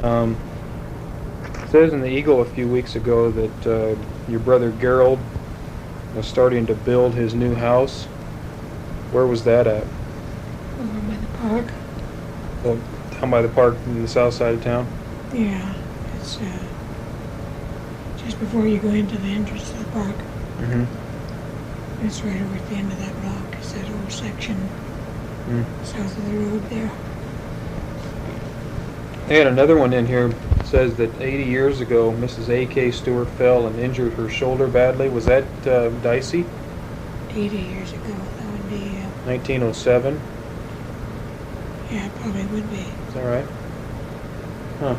Um, it says in the Eagle a few weeks ago that your brother Gerald was starting to build his new house. Where was that at? Over by the park. Well, down by the park in the south side of town? Yeah, it's just before you go into the entrance to the park. Mm-hmm. It's right over at the end of that block. It's that old section south of the road there. They had another one in here. It says that 80 years ago, Mrs. A.K. Stewart fell and injured her shoulder badly. Was that Dicey? 80 years ago, that would be, 1907? yeah, it probably would be. Is that right? Huh.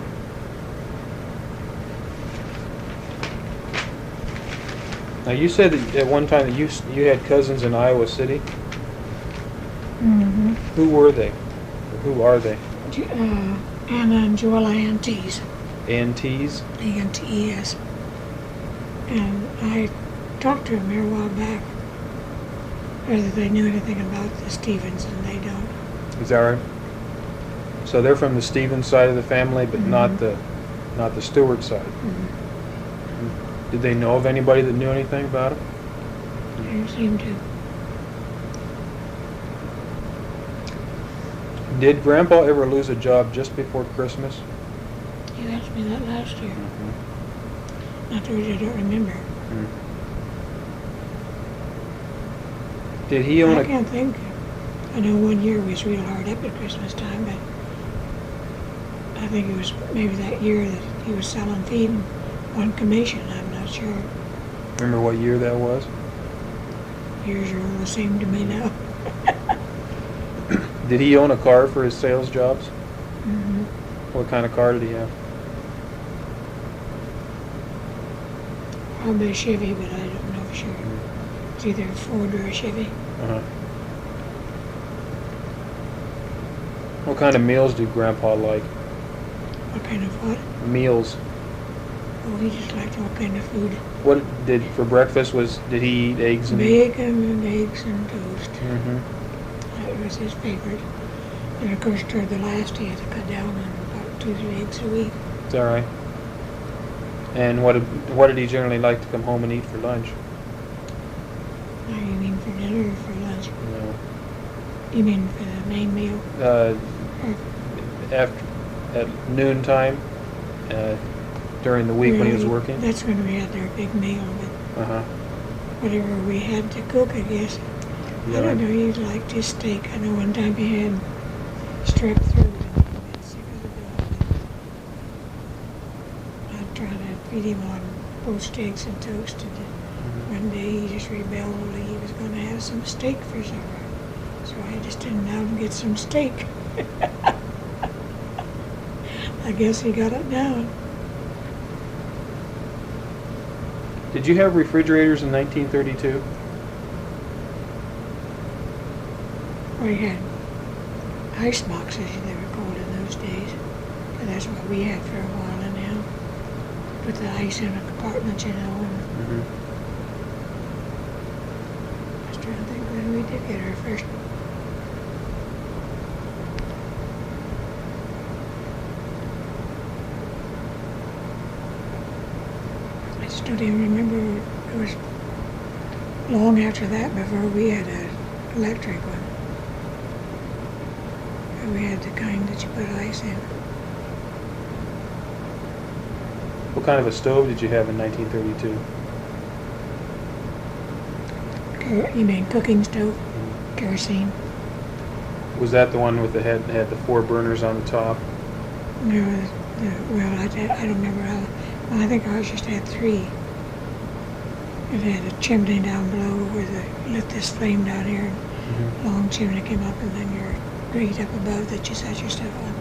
Now you said that at one time that you had cousins in Iowa City. Mm-hmm. Who were they? Or who are they? Anna and Joella Antes. Antes? A-N-T-E-S. And I talked to them here a while back, whether they knew anything about the Stevens, and they don't. Is that right? So they're from the Stevens side of the family, but not the Stewart side. Did they know of anybody that knew anything about it? They don't seem to. Did Grandpa ever lose a job just before Christmas? You asked me that last year. Not that I don't remember. Did he own I can't think. I know one year was real hard up at Christmas time, but I think it was maybe that year that he was selling feed on commission. I'm not sure. Remember what year that was? Years are all the same to me now. Did he own a car for his sales jobs? Mm-hmm. What kind of car did he have? Probably a Chevy, but I don't know for sure. It's either a Ford or a Chevy. What kind of meals did Grandpa like? What kind of what? Meals. Oh, he just liked all kind of food. What did for breakfast did he eat eggs and Bacon and eggs and toast. Mm-hmm. That was his favorite. And of course, toward the last, he had to cut down on about 2-3 eggs a week. Is that right? And what did he generally like to come home and eat for lunch? Now, you mean for dinner or for lunch? No. You mean for the main meal? After at noontime, during the week when he was working. That's when we had our big meal, but whatever we had to cook, I guess. Yeah. I don't know, he liked his steak. I know one time he had strep throat and he got sick of the dog. I tried to feed him on poached eggs and toast, and one day he just rebelled. He was going to have some steak for supper. So I just didn't out and get some steak. I guess he got it down. Did you have refrigerators in 1932? We had ice boxes, they were called in those days. And that's what we had for a while and now. Put the ice in a compartment, you know. And I was trying to think when we did get our first. I just don't even remember. It was long after that before we had an electric one. We had the kind that you put ice in. What kind of a stove did you have in 1932? You mean cooking stove? Kerosene? Was that the one with had the 4 burners on the top? No, well, I don't remember how. Well, I think ours just had 3. It had a chimney down below where they lit this flame down here, and a long chimney came up, and then your grate up above that you set your stuff on.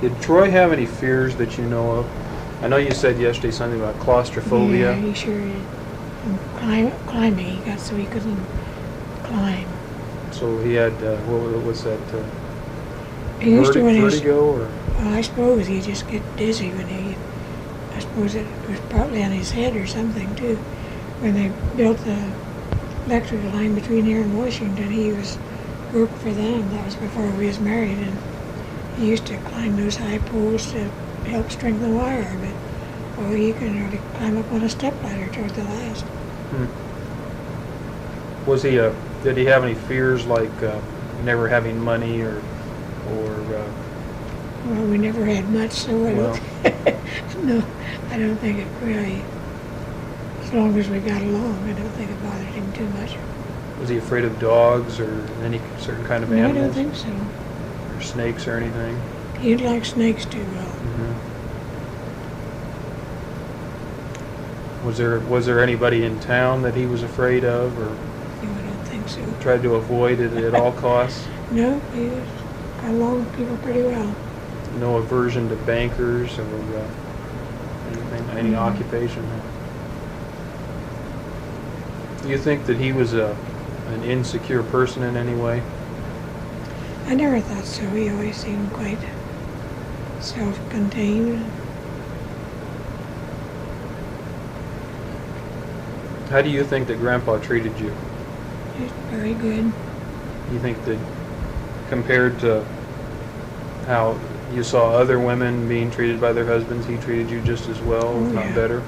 Did Troy have any fears that you know of? I know you said yesterday something about claustrophobia. Yeah, he sure did. And climbing, he got so he couldn't climb. So he had, what was that, He used to when he was, vertigo? Or? well, I suppose he'd just get dizzy when he, I suppose it was partly on his head or something too. When they built the electrical line between here and Washington, he worked for them. That was before we was married, and he used to climb those high poles to help string the wire. But he couldn't really climb up on a stepladder toward the last. Was he did he have any fears like never having money or Well, we never had much, so I Well. don't. No, I don't think it really. As long as we got along, I don't think it bothered him too much. was he afraid of dogs or any certain kind of No, I animals? don't think so. Or snakes or anything? He didn't like snakes too well. Was there anybody in town that he was afraid of or No, I don't think so. tried to avoid it at all costs? No, he got along with people pretty well. No aversion to bankers or anything, any Mhm. occupation? Do you think that he was an insecure person in any way? I never thought so. He always seemed quite self-contained. How do you think that Grandpa treated you? He's very good. You think that compared to how you saw other women being treated by their husbands, he treated you just as well, Oh, if not yeah. better?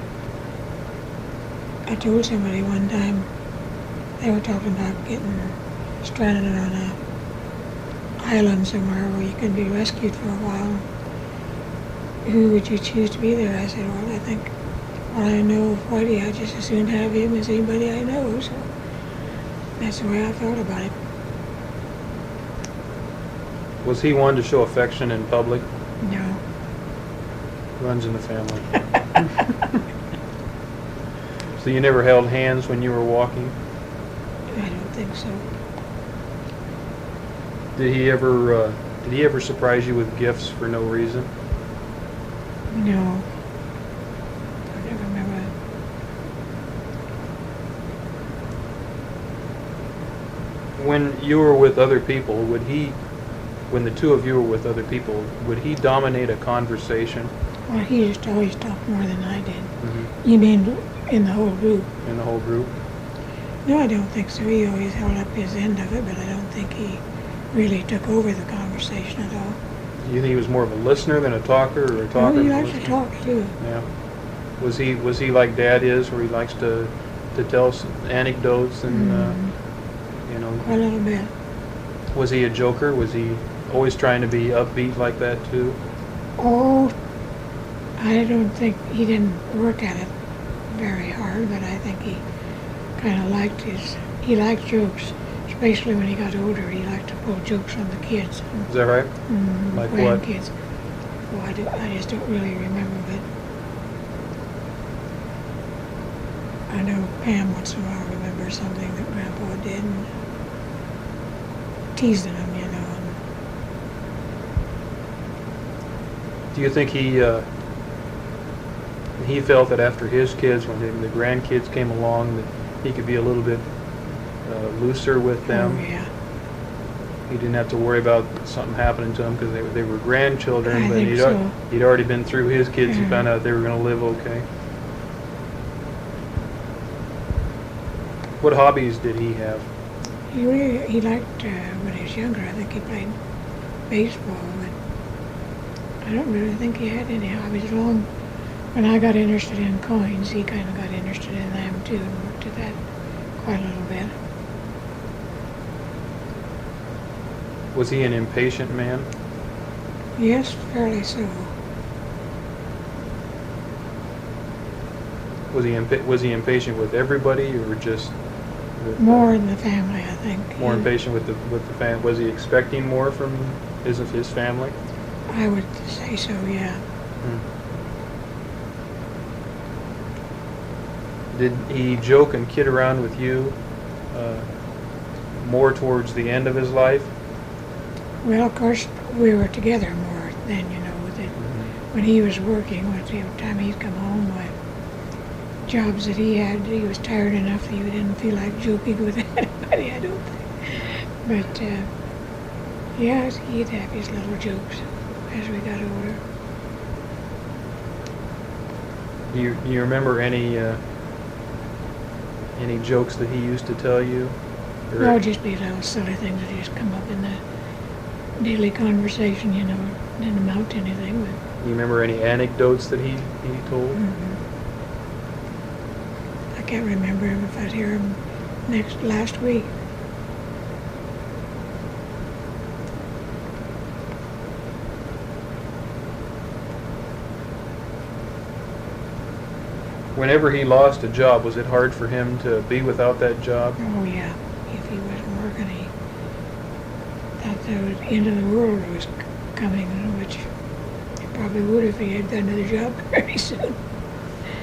I told somebody one time, they were talking about getting stranded on a island somewhere where you can be rescued for a while. Who would you choose to be there? I said, well, I think when I know of Whitey, I just as soon have him as anybody I know. So that's the way I felt about it. Was he one to show affection in public? No. Runs in the family. So you never held hands when you were walking? I don't think so. Did he ever surprise you with gifts for no reason? No. I don't remember. When you were with other people, when the two of you were with other people, would he dominate a conversation Well, he just always talked more than I did. You mean in the whole group? in the whole group? No, I don't think so. He always held up his end of it, but I don't think he really took over the conversation at all. Do you think he was more of a listener than a talker, or a talker? Oh, he than a likes to listener? talk too. Yeah. Was he like Dad is, where he likes to tell anecdotes and you know? Quite a little bit. Was he a joker? Was he always trying to be upbeat like that too? Oh, I don't think he didn't work at it very hard, but I think he kind of he liked jokes, especially when he got older. He liked to pull jokes on the kids. Is that right? Like what? Grandkids. Oh, I just don't really remember, but I know Pam once in a while remembers something that Grandpa did, and teasing him, you know. Do you think he felt that after his kids, when the grandkids came along, that he could be a little bit looser with them? Oh, yeah. He didn't have to worry about something happening to them because they were grandchildren, I but think so. he'd already been through his kids and Yeah. found out they were going to live okay. What hobbies did he have? He liked, when he was younger, I think he played baseball, but I don't really think he had any hobbies. When I got interested in coins, he kind of got interested in them too and worked at that quite a little bit. Was he an impatient man? Yes, fairly so. Was he impatient with everybody, or just with, More in the family, I think. more impatient with the family? Was he expecting more from his family? I would say so, yeah. Did he joke and kid around with you more towards the end of his life? Well, of course, we were together more then, you know, with it. When he was working, every time he'd come home, jobs that he had, he was tired enough that he didn't feel like joking with anybody, I don't think. But, yeah, he'd have his little jokes as we got older. You remember any jokes that he used to tell you? Or- Well, just be little silly things that just come up in the daily conversation, you know. Didn't amount to anything, but. You remember any anecdotes that he told? I can't remember him if I'd hear him last week. Whenever he lost a job, was it hard for him to be without that job? Oh yeah, if he wasn't working, he thought the end of the world was coming, which it probably would if he had got another job very soon.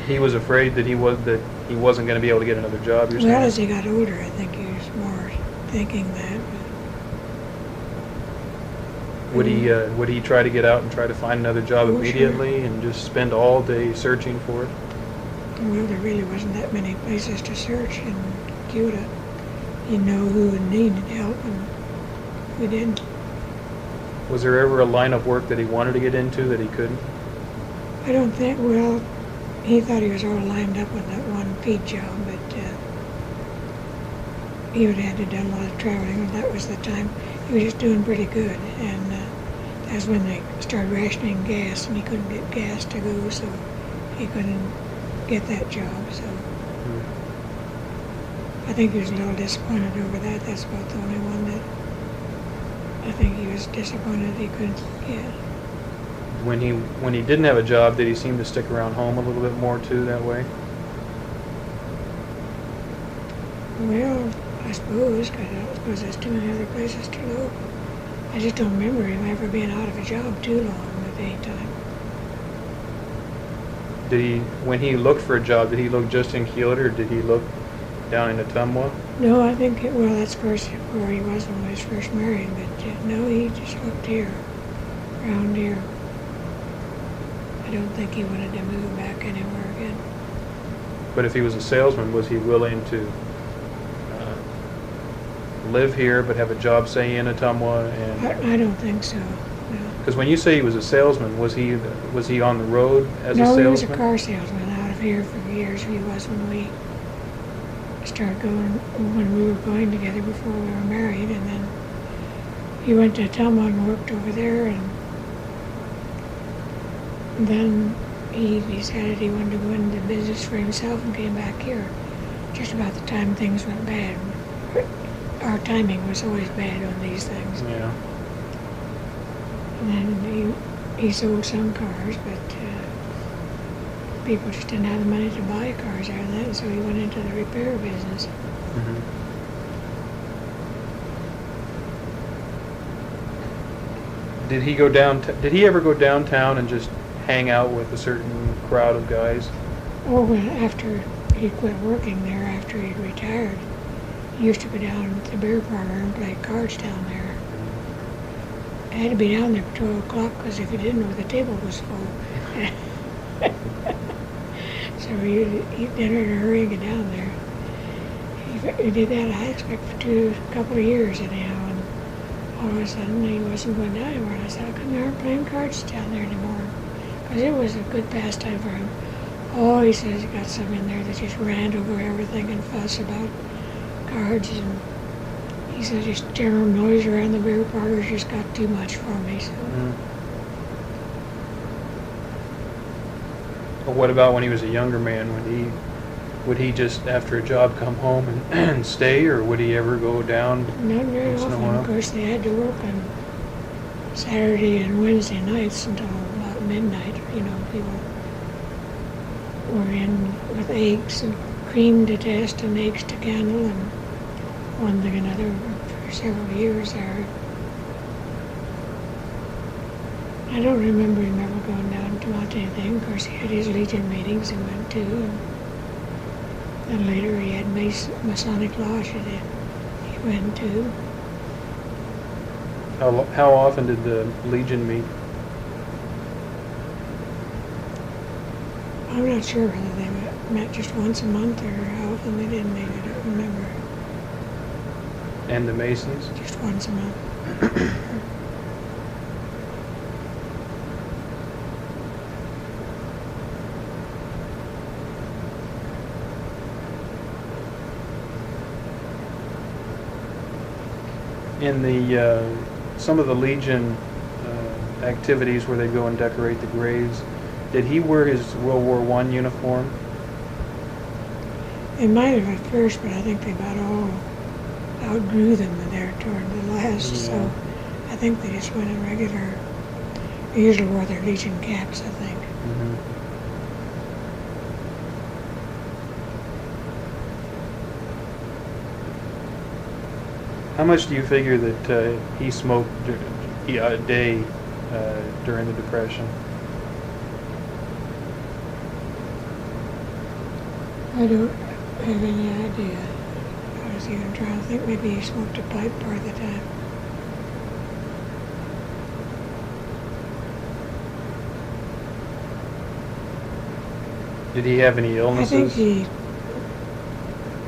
He was afraid that he wasn't going to be able to get another job. You're Well, saying? as he got older, I think he was more thinking that. Would he try to get out and try to find another job Oh, immediately and just spend all day searching for it? Well, there really wasn't that many places to search in Cuba. You know who needed help, and we did. Was there ever a line of work that he wanted to get into that he couldn't? I don't think, well, he thought he was all lined up with that one feed job, but he would have had to do a lot of traveling, and that was the time. He was just doing pretty good, and that's when they started rationing gas, and he couldn't get gas to go, so he couldn't get that job, so I think he was a little disappointed over that. That's about the only one that I think he was disappointed he couldn't get. When he didn't have a job, did he seem to stick around home a little bit more too that way? Well, I suppose, because I don't suppose there's too many other places to look. I just don't remember him ever being out of a job too long at any time. When he looked for a job, did he look just in Kyoto or did he look down in Ottumwa? No, I think, well, that's of course where he was when he was first married, but no, he just looked here, around here. I don't think he wanted to move back anywhere again. But if he was a salesman, was he willing to live here but have a job, say, in Ottumwa? And I don't think so, no. because when you say he was a salesman, was he on the road as a No, salesman? he was a car salesman out of here for years. He was when we started going, when we were going together before we were married, and then he went to Ottumwa and worked over there, and then he decided he wanted to go into business for himself and came back here just about the time things went bad. Our timing was always bad on these things. Yeah. And then he sold some cars, but people just didn't have the money to buy cars out of that, so he went into the repair business. Mm-hmm. Did he ever go downtown and just hang out with a certain crowd of guys? Oh, well, after he quit working there, after he'd retired, he used to go down to the beer parlor and play cards down there. I had to be down there at 12 o'clock because if you didn't know, the table was full. So he'd dinner in a hurry and get down there. He did that, I expect, for a couple of years anyhow, and all of a sudden he wasn't going down anymore. And I said, how come you aren't playing cards down there anymore? Because it was a good pastime for him. Oh, he says he got some in there that just ran over everything and fuss about cards, and he said just general noise around the beer parlors just got too much for me. So. Well, what about when he was a younger man? Would he just after a job come home and stay, or would he ever go down? Not very once in a often. while? Of course, they had to work on Saturday and Wednesday nights until about midnight. You know, people were in with eggs and cream to test and eggs to candle and one thing or another for several years there. I don't remember him ever going down to much anything. Of course, he had his Legion meetings he went to, and then later he had Masonic Lodge that he went to. How often did the Legion meet? I'm not sure whether they met just once a month or how often they did meet. I don't remember. And the Masons? Just once a month. In the some of the Legion activities where they go and decorate the graves, did he wear his World War I uniform? They might have at first, but I think they about all outgrew them there toward the last. Yeah. So I think they just went in regular. They usually wore their Legion caps, I think. Mm-hmm. How much do you figure that he smoked a day during the Depression? I don't have any idea. I was even trying to think maybe he smoked a pipe part of the time. Did he have any I illnesses? think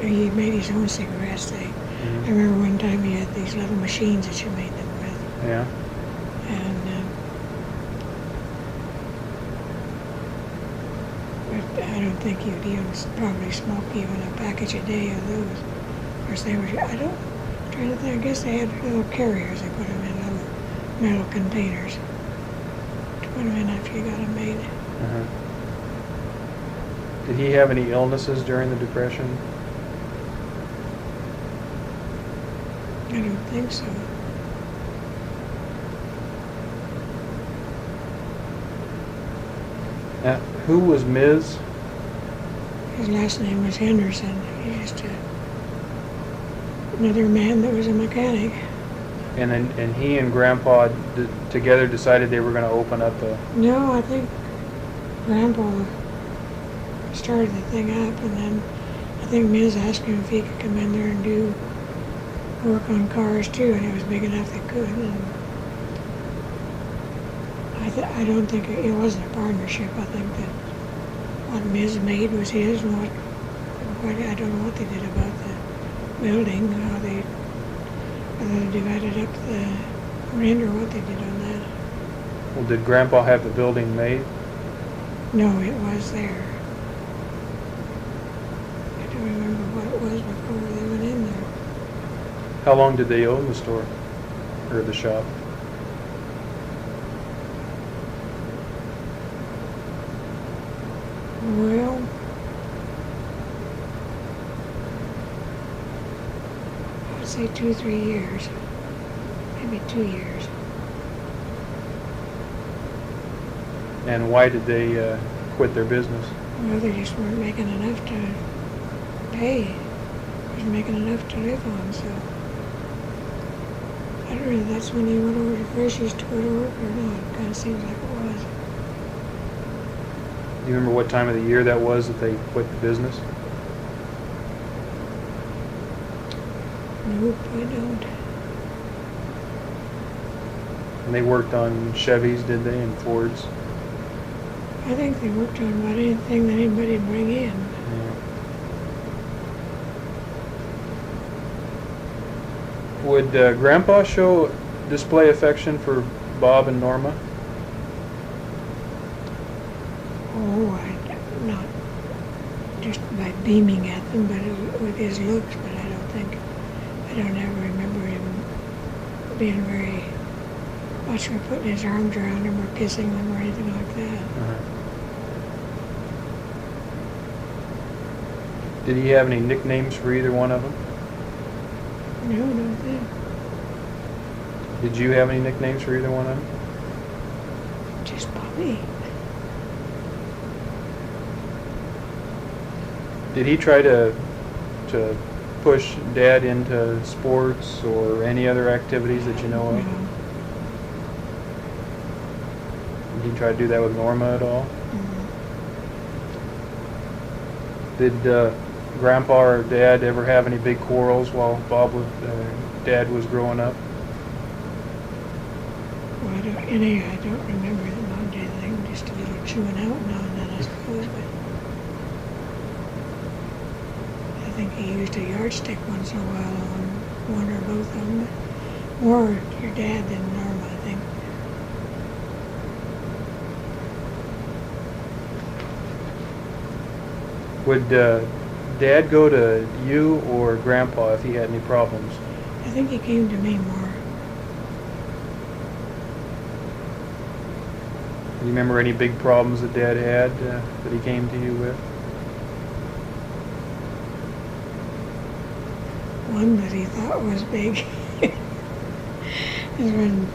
he made his own cigarettes. I Mhm. remember one time he had these little machines that you made them with, Yeah. and but I don't think he'd even probably smoke even a package a day of those. Of course, they were. I don't. I'm trying to think. I guess they had little carriers. They put them in little metal containers to put them in after you got them made. Uh-huh. Did he have any illnesses during the Depression? I don't think so. Who was Ms.? His last name was Henderson. He's just another man that was a mechanic. And he and Grandpa together decided they were going to open up a... No, I think Grandpa started the thing up, and then I think Ms. asked him if he could come in there and do work on cars too, and it was big enough they could. And I don't think it wasn't a partnership. I think that what Ms. made was his, and what I don't know what they did about the building, how they whether they divided up the rent or what they did on that. Well, did Grandpa have the building made? No, it was there. I don't remember what it was before they went in there. How long did they own the store? Or the shop? Well, I would say 2 or 3 years. Maybe 2 years. And why did they quit their business? Well, they just weren't making enough to pay. They weren't making enough to live on, so. I don't know, that's when they went over to Frisch's to go to work or not. It kind of seems like it was. Do you remember what time of the year that was that they quit the business? Nope, I don't. And they worked on Chevys, did they, and Fords? I think they worked on about anything that anybody'd bring in. Yeah. Would Grandpa display affection for Bob and Norma? Oh, not just by beaming at them, but with his looks. But I don't ever remember him being very much for putting his arms around them or kissing them or anything like that. Uh-huh. Did he have any nicknames for either one of them? No, I don't think. Did you have any nicknames for either one of them? Just Bobby. Did he try to push Dad into sports or any other activities that you know of? No. Did he try to do that with Norma at all? Mm-hmm. Did Grandpa or Dad ever have any big quarrels while Dad was growing up? Well, I don't remember them on anything. Just a little chewing out now and then, I suppose. But I think he used a yardstick once in a while on one or both of them. But more your dad than Norma, I think. Would Dad go to you or Grandpa if he had any problems? I think he came to me more. You remember any big problems that Dad had that he came to you with? One that he thought was big is when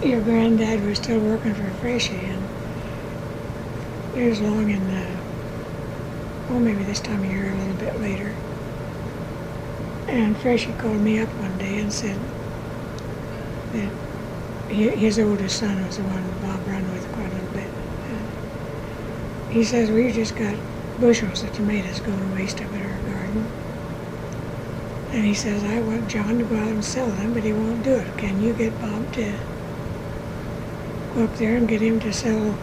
your granddad was still working for Freshie, and it was long in maybe this time of year, a little bit later. And Freshie called me up one day and said that his oldest son was the one Bob run with quite a little bit. And he says, "We just got bushels of tomatoes going to waste up in our garden." And he says, "I want John to go out and sell them, but he won't do it. Can you get Bob to go up there and get him to sell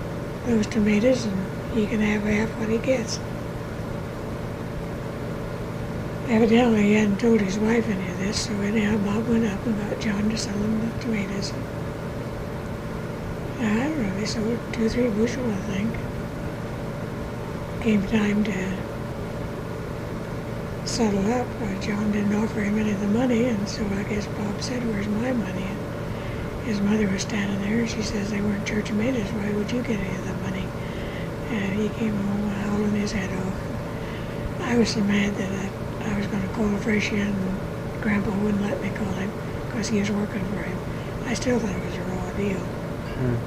those tomatoes, and he can have half what he gets?" Evidently he hadn't told his wife any of this, so anyhow Bob went up and got John to sell him the tomatoes. And I don't know, they sold 2 or 3 bushel, I think. Came time to settle up. John didn't offer him any of the money, and so I guess Bob said, "Where's my money?" And his mother was standing there, and she says, "They weren't your tomatoes, why would you get any of the money?" And he came home howling his head off. I was so mad that I was going to call Freshie, and Grandpa wouldn't let me call him because he was working for him. I still thought it was a raw deal.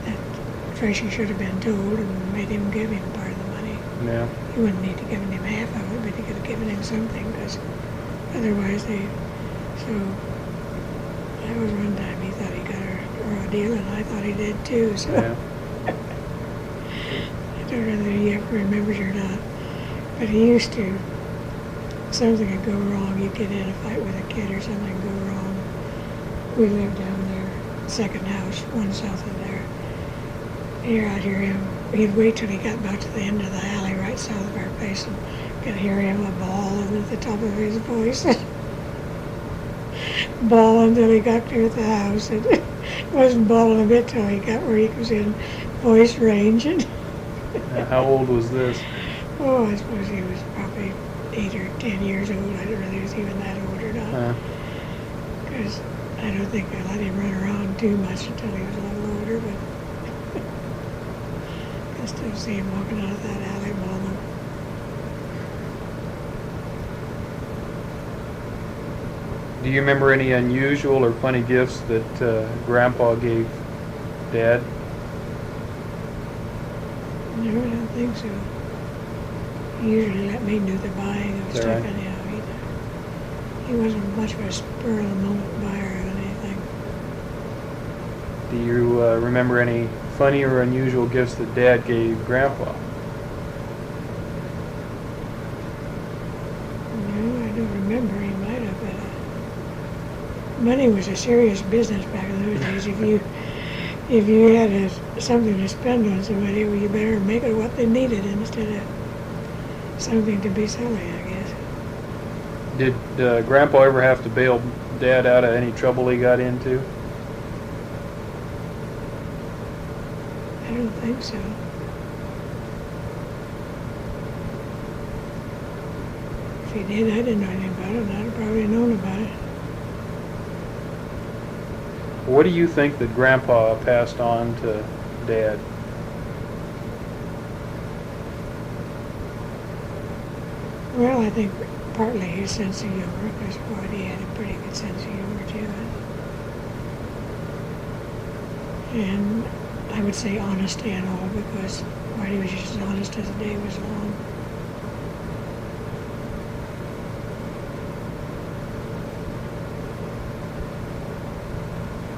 That Freshie should have been told and made him give him part of the money. Yeah. He wouldn't need to give him half of it, but he could have given him something, because otherwise so that was one time he thought he got a raw deal, and I thought he did too, so. Yeah. I don't know that he ever remembers or not, but he used to. Something would go wrong, you'd get in a fight with a kid or something would go wrong. We lived down there, second house, one south of there. I'd hear him, he'd wait till he got about to the end of the alley right south of our place, and could hear him bawling at the top of his voice. Bawling until he got there at the house, and wasn't bawling a bit till he got where he was in voice range. And How old was this? oh, I suppose he was probably 8 or 10 years old. I don't know if he was even that old or not. Because I don't think I let him run around too much until he was a little older, but I still see him walking out of that alley bawling. Do you remember any unusual or funny gifts that Grandpa gave Dad? No, I don't think so. He usually let me do the buying of Is that stuff right? anyhow. He wasn't much of a spur-of-the-moment buyer of anything. Do you remember any funny or unusual gifts that Dad gave Grandpa? No, I don't remember. He might have, but money was a serious business back in those days. If you had something to spend on somebody, well, you better make it what they needed instead of something to be silly, I guess. Did Grandpa ever have to bail Dad out of any trouble he got into? I don't think so. If he did, I didn't know anything about it, and I'd have probably known about it. What do you think that Grandpa passed on to Dad? Well, I think partly his sense of humor, because boy, he had a pretty good sense of humor too. And I would say honesty and all, because boy, he was just as honest as the day was long.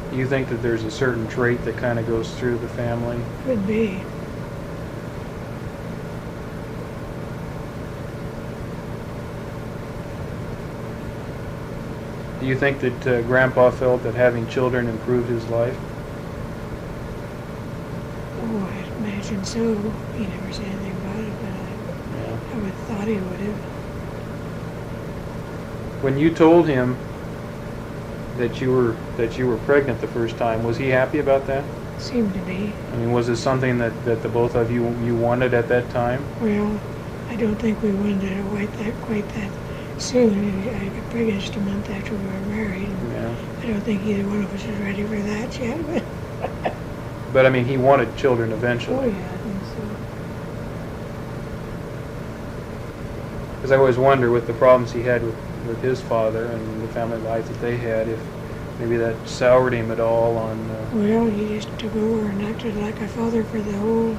Do you think that there's a certain trait that kind of goes through the family? Could be. Do you think that Grandpa felt that having children improved his life? Oh, I imagine so. He never said anything about it, but I would have thought he would have. When you told him that you were pregnant the first time, was he happy about that? Seemed to be. I mean, was it something that the both of you wanted at that time? Well, I don't think we wanted to wait quite that soon. I got pregnant just a month after we were married. Yeah. I don't think either one of us was ready for that yet. But I mean, he wanted children Oh, eventually. yeah, I think so. Because I always wonder with the problems he had with his father and the family life that they had, if maybe that soured him at all on... Well, he just took over and acted like a father for the whole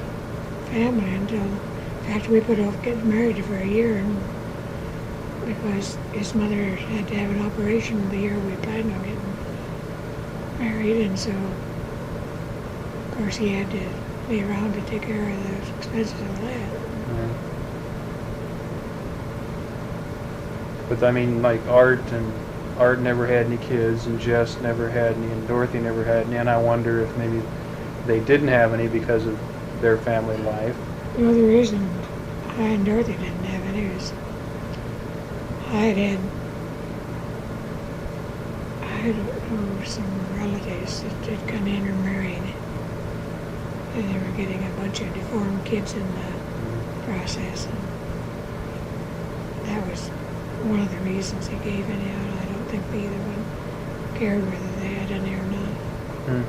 family until, in fact, we put off getting married for a year, and because his mother had to have an operation the year we planned on getting married, and so, of course, he had to be around to take care of the expenses of that. But I mean, like Art never had any kids, and Jess never had any, and Dorothy never had any, and I wonder if maybe they didn't have any because of their family life. The other reason I and Dorothy didn't have any was I had some relatives that had come in or married, and they were getting a bunch of deformed kids in the process, and that was one of the reasons he gave any out. I don't think either one cared whether they had any or not.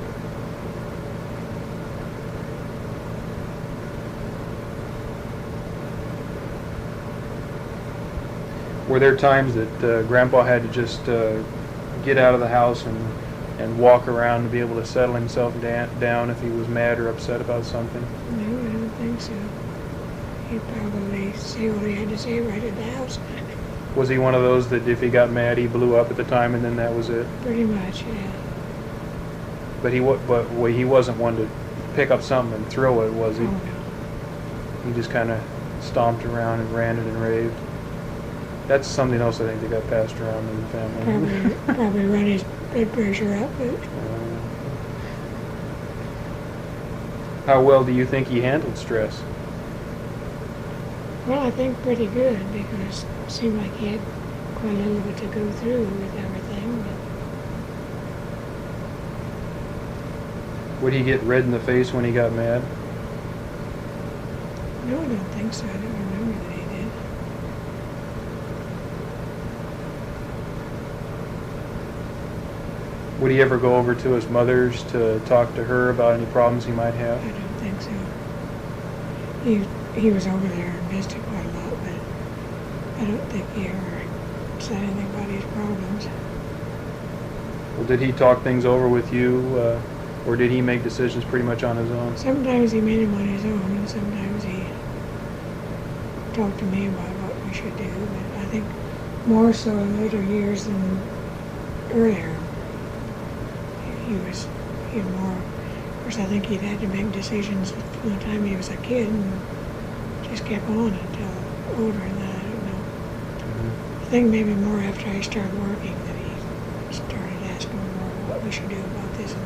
Were there times that Grandpa had to just get out of the house and walk around to be able to settle himself down if he was mad or upset about something? No, I don't think so. He'd probably say what he had to say right at the house. Was he one of those that if he got mad, he blew up at the time and then that was it? Pretty much, yeah. But he wasn't one to pick up something and throw it, was he? Oh, no. He just kind of stomped around and ranted and raved. That's something else I think that got passed around in the family. Probably run his blood pressure up, but How well do you think he handled stress? well, I think pretty good, because it seemed like he had quite a little bit to go through with everything. Would he get red in the face when he got mad? No, I don't think so. I don't remember that he did. Would he ever go over to his mother's to talk to her about any problems he might have? I don't think so. He was over there and visited quite a lot, but I don't think he ever said anything about his problems. Well, did he talk things over with you, or did he make decisions pretty much on his own? Sometimes he made them on his own, and sometimes he talked to me about what we should do, but I think more so in later years than earlier. He had more, of course I think he'd had to make decisions from the time he was a kid and just kept on until older than that, I don't know. I think maybe more after I started working that he started asking more what we should do about this and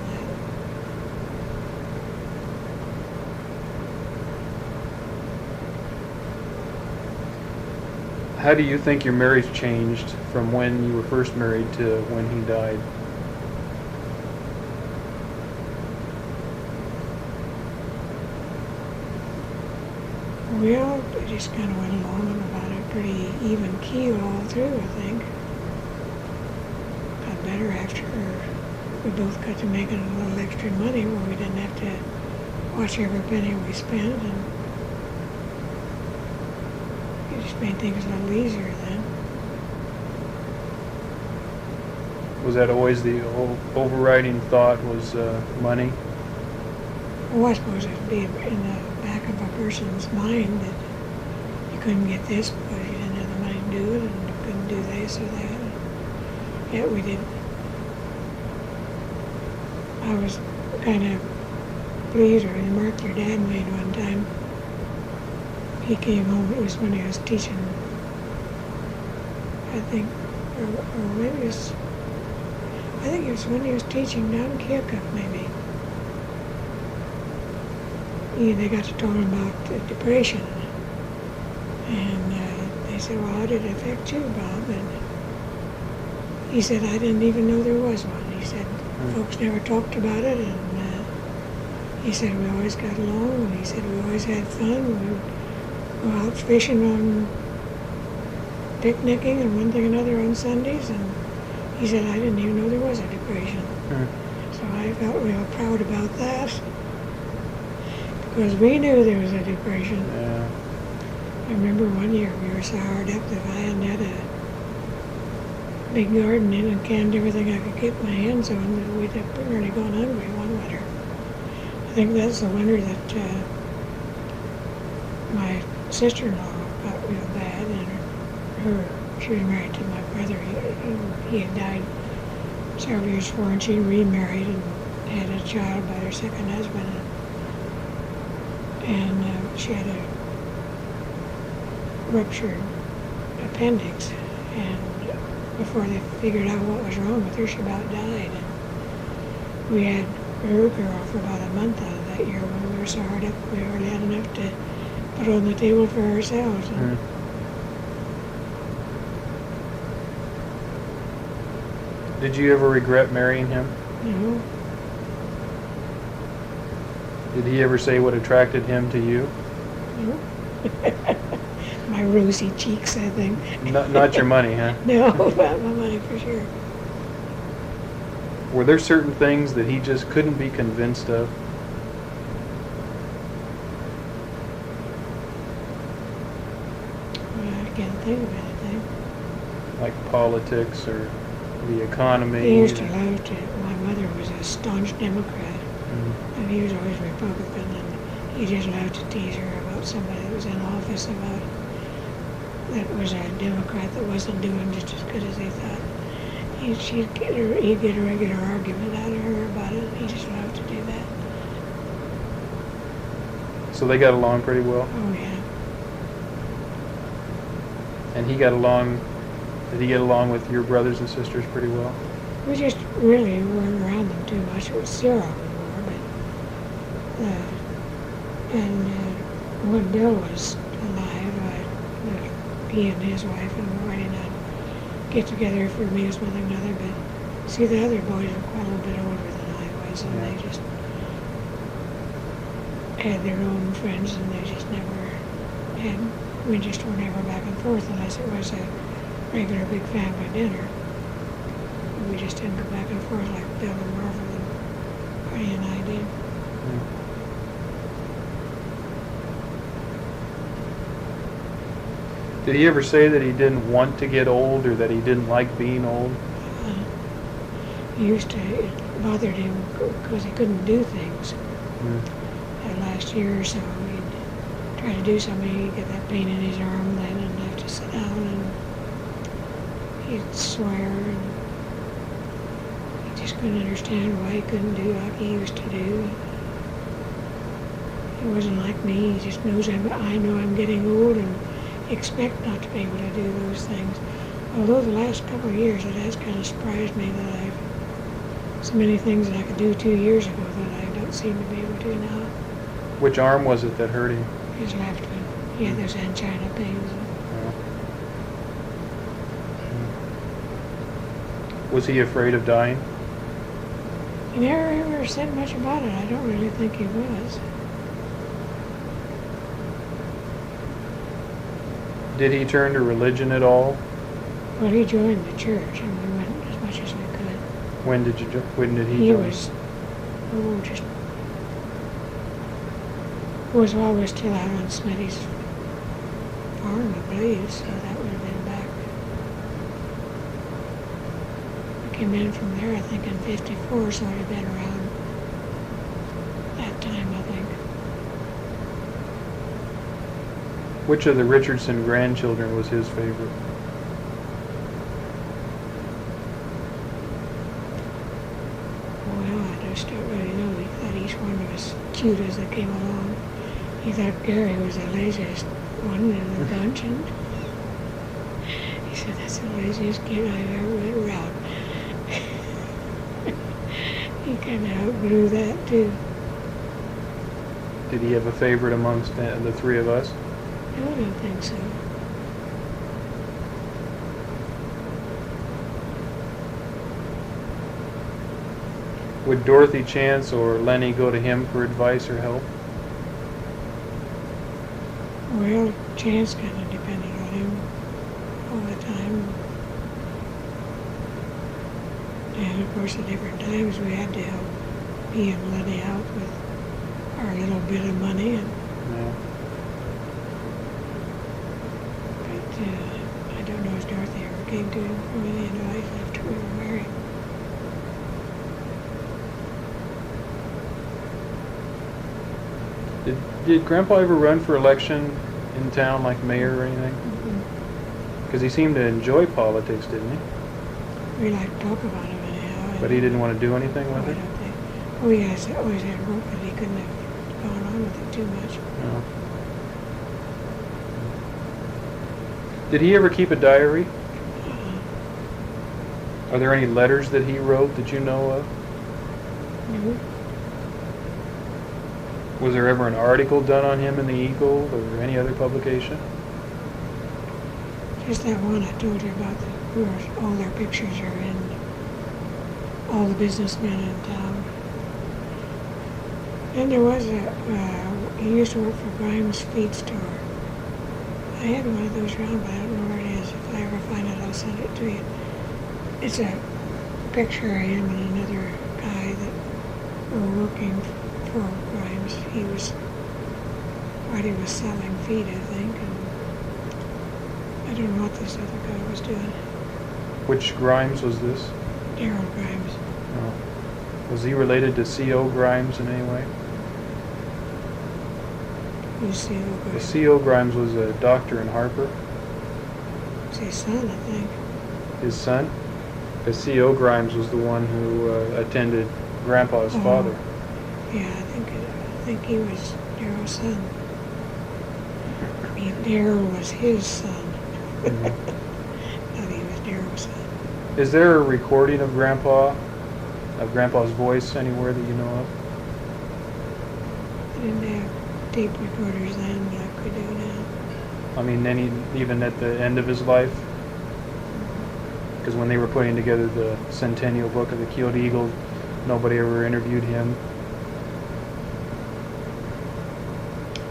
that. How do you think your marriage changed from when you were first married to when he died? Well, we just kind of went along on about a pretty even keel all through, I think. Got better after we both got to making a little extra money where we didn't have to watch every penny we spent, and it just made things a little easier then. Was that always the overriding thought was money? Well, I suppose it'd be in the back of a person's mind that you couldn't get this because you didn't have the money to do it, and you couldn't do this or that. Yet we did. I was kind of pleased, or the remark your dad made one time. He came home, it was when he was teaching, I think, or maybe it was, I think it was when he was teaching down in Kirk, maybe. They got to talking about depression, and they said, well, how did it affect you, Bob? And he said, I didn't even know there was one. He said, folks never talked about it, and he said, we always got along, and he said, we always had fun. We'd go out fishing on picnicking and one thing or another on Sundays, and he said, I didn't even know there was a depression. So I felt real proud about that. Because we knew there was a depression. Yeah. I remember one year we were so hard up that I had a big garden in and canned everything I could get my hands on that we'd have nearly gone hungry one winter. I think that's the winter that my sister-in-law got real bad, and she was married to my brother. He had died several years before, and she remarried and had a child by her second husband. And she had a ruptured appendix, and before they figured out what was wrong with her, she about died. And we had her girl for about a month out of that year when we were so hard up we hardly had enough to put on the table for ourselves. And Did you ever regret marrying him? no, Did he ever say what attracted him to you? no. My rosy cheeks, I think. Not your money, huh? No, not my money for sure. Were there certain things that he just couldn't be convinced of? Well, I can't think of anything. Like politics or the economy? He used to love to. My mother was a staunch Democrat, Mhm. and he was always Republican, and he just loved to tease her about somebody that was in office that was a Democrat that wasn't doing just as good as they thought. He'd get a regular argument out of her about it. He just loved to do that. So they got along pretty well? Oh yeah. And he got along, did he get along with your brothers and sisters pretty well? We just really weren't around them too much. It was Sarah we were, but when Bill was alive, he and his wife and were ready to get together for meals with one another. But see, the other boys were quite a little bit older than I was, and they just had their own friends, and they just never had. We just were never back and forth unless it was a regular big family dinner. We just didn't go back and forth like Bill and Margaret and Margie and I did. Did he ever say that he didn't want to get old or that he didn't like being old? It bothered him because he couldn't do things. That last year or so, he'd try to do something, he'd get that pain in his arm then and have to sit down, and he'd swear, and he just couldn't understand why he couldn't do like he used to do. He wasn't like me. He just knows I know I'm getting old and expect not to be able to do those things. Although the last couple of years it has kind of surprised me that I've so many things that I could do 2 years ago that I don't seem to be able to now. Which arm was it that hurt him? His left one. He had those angina pains. Was he afraid of dying? He never ever said much about it. I don't really think he was. Did he turn to religion at all? Well, he joined the church, and we went as much as we could. When did he He join? was always still out on Smitty's farm, I believe, so that would have been back. I came in from there, I think, in '54, so it would have been around that time, I think. Which of the Richardson grandchildren was his favorite? Well, I just don't really know. He thought each one was cute as they came along. He thought Gary was the laziest one in the bunch, and he said, "That's the laziest kid I've ever been around." He kind of outgrew that, too. Did he have a favorite amongst the three of us? No, I don't think so. Would Dorothy Chance or Lenny go to him for advice or help? Well, Chance kind of depended on him all the time. And of course, at different times we had to help he and Lenny out with our little bit of money. And, Yeah. but I don't know if Dorothy ever came to him for any advice after we were married. Did Grandpa ever run for election in town, like mayor or anything? Mm-hmm. Because he seemed to enjoy politics, didn't he? We like to talk about him anyhow. But he didn't want to do anything with I it? don't think. Oh, he has always had work, but he couldn't have gone on with it too much. No. Did he ever keep a diary? Are there any letters that he wrote that you know of? No. Was there ever an article done on him in the Eagle or any other publication? Just that one I told you about, where all their pictures are in, all the businessmen in town. And there was he used to work for Grimes Feed Store. I had one of those around, but I don't know where it is. If I ever find it, I'll send it to you. It's a picture of him and another guy that were working for Grimes. He was selling feed, I think, and I don't know what this other guy was doing. Which Grimes was this? Darryl Grimes. Oh. Was he related to C.O. Grimes in any way? Who's C.O. The Grimes? C.O. Grimes was a doctor in Harper. It's his son, I think. His son? Because C.O. Grimes was the one who attended Grandpa's father. Yeah, I think he was Darryl's son. I mean, Darryl was his son. Mhm. But he was Darryl's son. Is there a recording of Grandpa's voice anywhere that you know of? I didn't have tape recorders then, but I could do now. I mean, even at the end of his life? Because when they were putting together the centennial book of the Keeled Eagle, nobody ever interviewed him.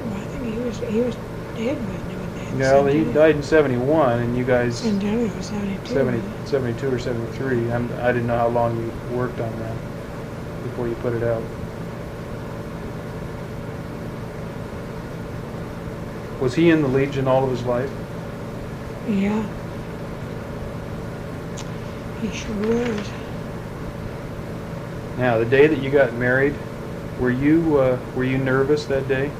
Well, I think he was dead when they went down. Yeah, he died in 71, and you guys, Centennial was 72. 72 or 73. I didn't know how long you worked on that before you put it out. Was he in the Legion all of his life? Yeah. He sure was. Now, the day that you got married, were you nervous that day?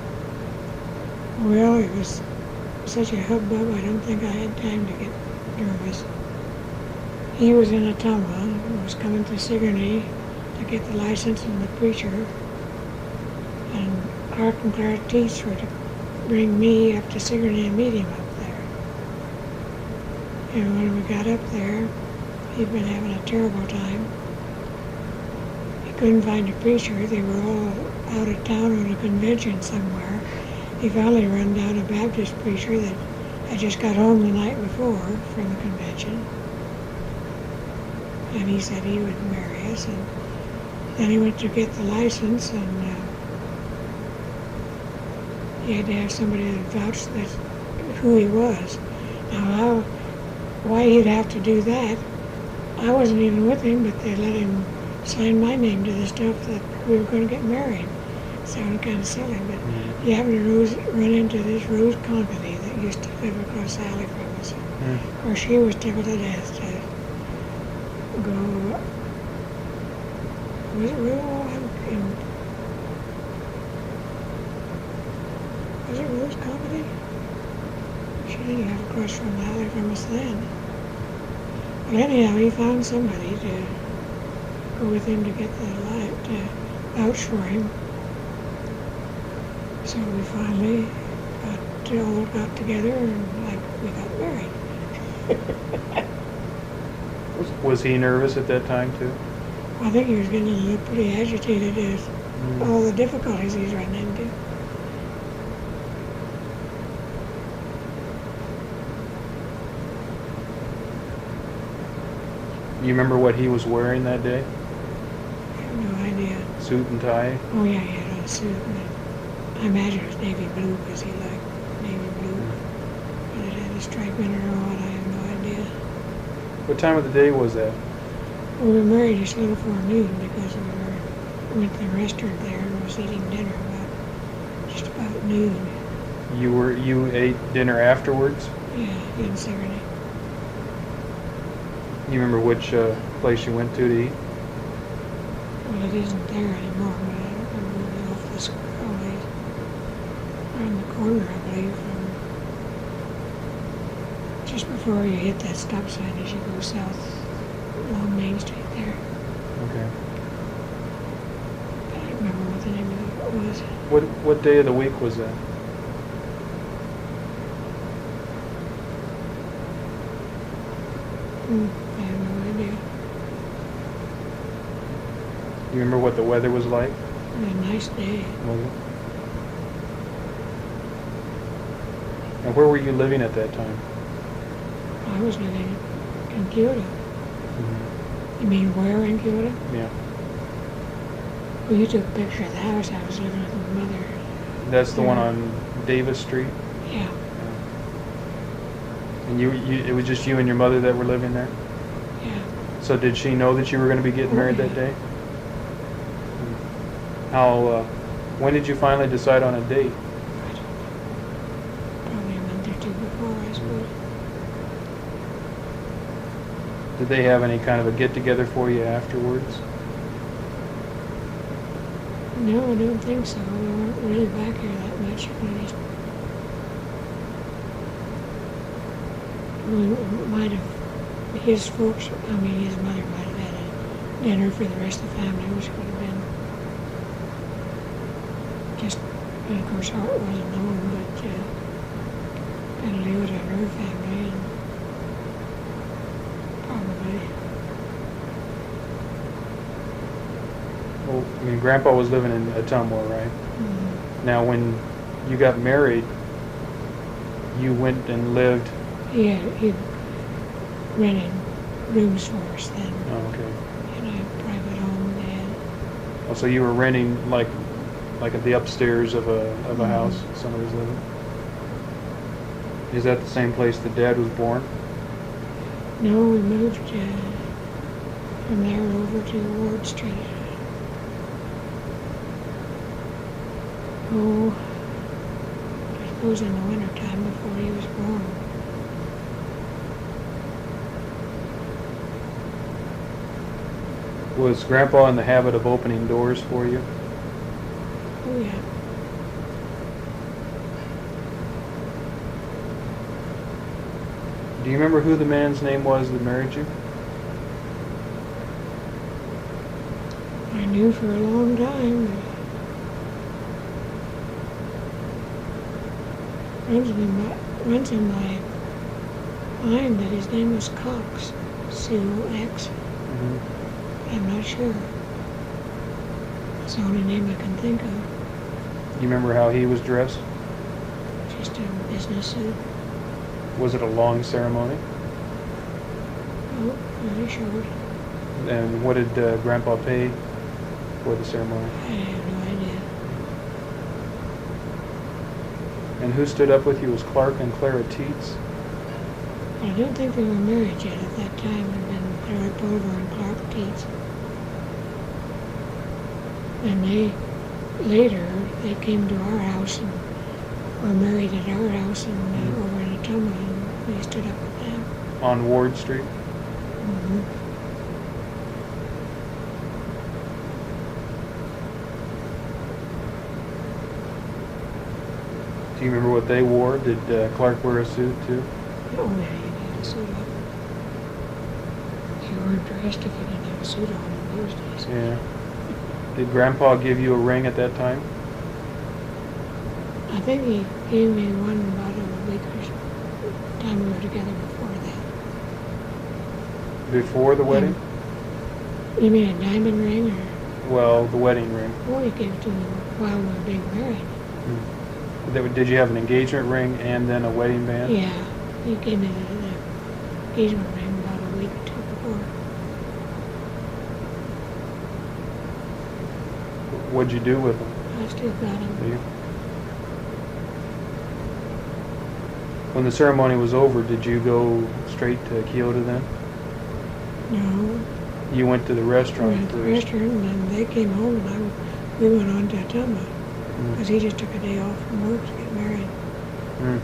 Well, it was such a hubbub, I don't think I had time to get nervous. He was in a tumble and was coming to Sigourney to get the license from the preacher. And Kirk and Claire Teets were to bring me up to Sigourney and meet him up there. And when we got up there, he'd been having a terrible time. He couldn't find a preacher. They were all out of town on a convention somewhere. He finally run down a Baptist preacher that had just got home the night before from the convention. And he said he would marry us. And then he went to get the license, and he had to have somebody that vouched that who he was. Now, why he'd have to do that, I wasn't even with him, but they let him sign my name to the stuff that we were going to get married. Sounded kind of silly, but he happened to run into this Rose Convity that used to live across the alley from us, where she was tickled to death to go. Was it was it Rose Convity? She didn't have across from the alley from us then. But anyhow, he found somebody to go with him to get the light, to vouch for him. So we finally got together and we got married. Was he nervous at that time too? I think he was getting a little pretty agitated as all the difficulties he's run into. You remember what he was wearing that day? I have no idea. Suit and tie? Oh yeah, he had on a suit. I imagine it was navy blue because he liked navy blue. But it had a stripe in it or what, I have no idea. What time of the day was that? We were married just a little before noon because we went to the restaurant there and was eating dinner about just about noon. You ate dinner afterwards? Yeah, in Saturday. You remember which place you went to eat? Well, it isn't there anymore, but I don't remember off the square always. Around the corner, I believe, from just before you hit that stop sign as you go south along Main Street there. Okay. I don't remember what the name of it was. What day of the week was that? I have no idea. You remember what the weather was like? It was a nice day. Was it? And where were you living at that time? I was living in Kyoto. Mm-hmm. You mean where in Kyoto? Yeah. Well, you took a picture of the house I was living with my mother. That's the one on Davis Street? Yeah. And it was just you and your mother that were living there? Yeah. So did she know that you were going to be getting married that day? When did you finally decide on a date? I don't know. Probably a month or two before, I suppose. Did they have any kind of a get-together for you afterwards? No, I don't think so. We weren't really back here that much. We might have, his folks, his mother might have had a dinner for the rest of the family, which would have been just, and of course, Art wasn't home, but kind of leave it on her family, and probably. Well, I mean, Grandpa was living in Ottumwa, right? Mm-hmm. Now, when you got married, you went and lived... He rented rooms for us then. Oh, okay. In a private home they had. Oh, so you were renting like at the upstairs of a house somebody's living? Is that the same place that Dad was born? No, we moved from there over to Ward Street. Oh, I suppose in the wintertime before he was born. Was Grandpa in the habit of opening doors for you? Oh, yeah. Do you remember who the man's name was that married you? I knew for a long time. Runs in my mind that his name was Cox. C-O-X. Mm-hmm. I'm not sure. It's the only name I can think of. Do you remember how he was dressed? Just a business suit. Was it a long ceremony? Oh, really short. And what did Grandpa pay for the ceremony? I have no idea. And who stood up with you? Was Clark and Clara Teets? I don't think they were married yet at that time. It had been Clara Pulver and Clark Teets. And later, they came to our house and were married at our house and over in Ottumwa, and we stood up with them. On Ward Street? Mm-hmm. Do you remember what they wore? Did Clark wear a suit too? Oh, yeah, you had a suit on. You weren't dressed if you didn't have a suit on in those days. Yeah. Did Grandpa give you a ring at that time? I think he gave me one about a week or so time we were together before that. Before the wedding? You mean a diamond ring or? Well, the wedding ring. Well, he gave it to me while we were being married. Did you have an engagement ring and then a wedding band? Yeah, he gave me the engagement ring about a week or two before. What'd you do with them? I still got him. Do you? When the ceremony was over, did you go straight to Kyoto then? No. You went to the We restaurant went to the first. restaurant and then they came home and we went on to Ottumwa. because he just took a day off from work to get married. Mm.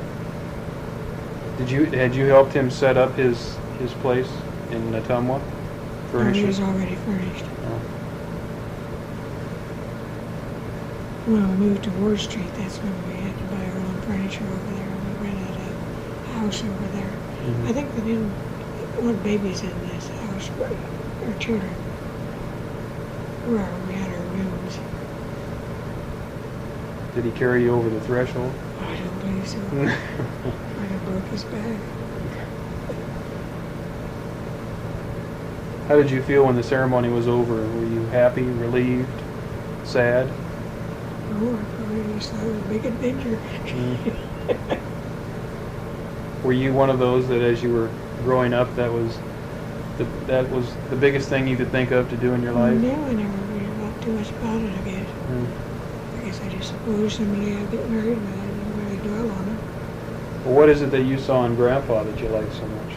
Had you helped him set up his place in Ottumwa? No, Furnish he it? was already furnished. Oh. When we moved to Ward Street, that's when we had to buy our own furniture over there, and we rented a house over there. Mhm. I think they didn't want babies in this house, or children, where we had our rooms. Did he carry you over the threshold? I don't believe so. Might have broke his back. How did you feel when the ceremony was over? Were you happy, relieved, sad? Oh, I probably just thought it was a big adventure. Were you one of those that, as you were growing up, that was the biggest thing you could think of to do in your life? No, I never really thought too much about it, I guess. I guess I just supposed someday I'd get married, but I didn't really dwell on it. Well, what is it that you saw in Grandpa that you liked so much?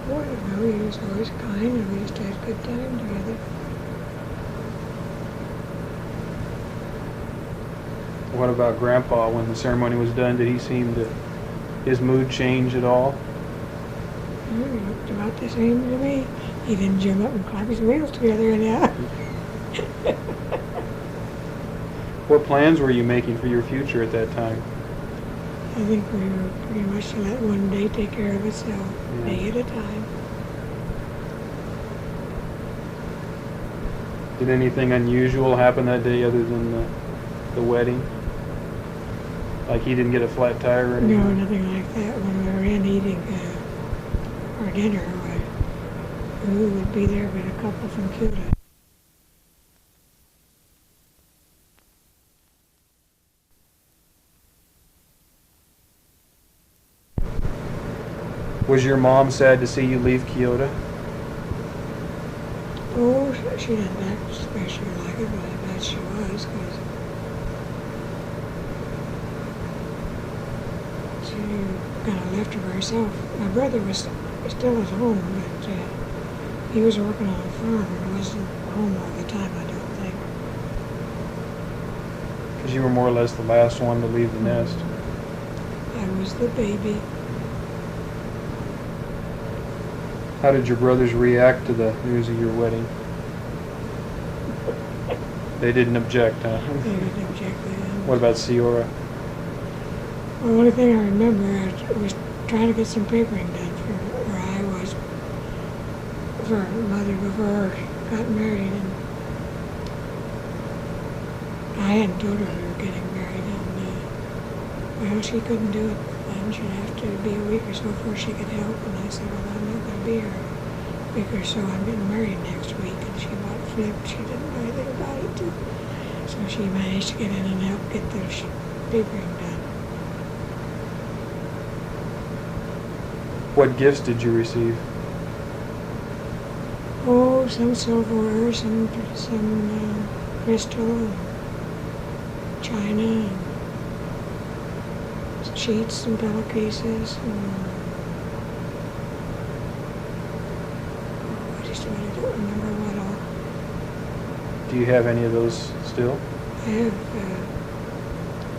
Well, he was always kind, and we just had a good time together. What about Grandpa when the ceremony was done? Did he seem to, his mood change at all? He looked about the same to me. He didn't jump up and clap his wheels together anyhow. What plans were you making for your future at that time? I think we were pretty much to let one day take care of itself, day at a time. Did anything unusual happen that day other than the wedding? Like he didn't get a flat tire or anything? No, nothing like that. When we were in eating our dinner, who would be there but a couple from Cuba. Was your mom sad to see you leave Kyoto? Oh, she didn't act especially like it, but I bet she was, because she kind of left her by herself. My brother was still at home, but he was working on a farm and wasn't home all the time, I don't think. Because you were more or less the last one to leave the nest. I was the baby. How did your brothers react to the news of your wedding? They didn't object, huh? They didn't object then. What about Seora? Well, the only thing I remember, I was trying to get some papering done for where I was, for Mother before I got married, and I hadn't told her we were getting married, and well, she couldn't do it then. She'd have to be a week or so before she could help, and I said, well, I'm not going to be here a week or so. I'm getting married next week, and she about flipped. She didn't know anything about it, too. So she managed to get in and help get the papering done. What gifts did you receive? Oh, some silverware, some crystal, and china, and sheets and pillowcases, and I just really don't remember what all. Do you have any of those still? I have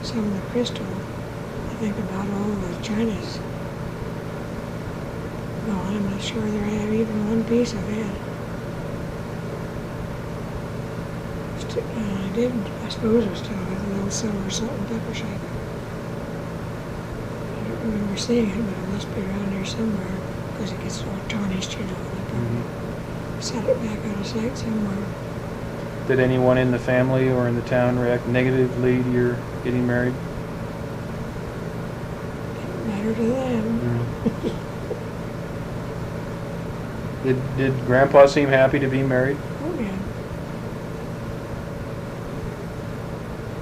some of the crystal. I think about all the chinas. No, I'm not sure there I have even one piece of it. I didn't. I suppose I still have a little silver salt and pepper shaker. I don't remember seeing it, but it must be around here somewhere because it gets all tarnished, you know. And I set it back out of sight somewhere. Did anyone in the family or in the town react negatively to your getting married? Didn't matter to them. Did Grandpa seem happy to be married? Oh, yeah.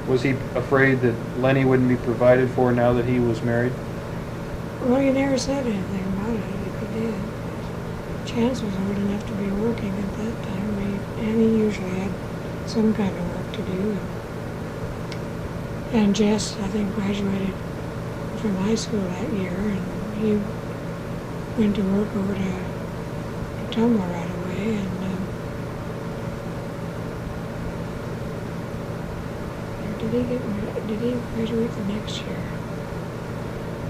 Was he afraid that Lenny wouldn't be provided for now that he was married? Well, he never said anything about it if he did. Chance was old enough to be working at that time, and he usually had some kind of work to do. And Jess, I think, graduated from high school that year, and he went to work over to Ottumwa right away, and did he graduate the next year?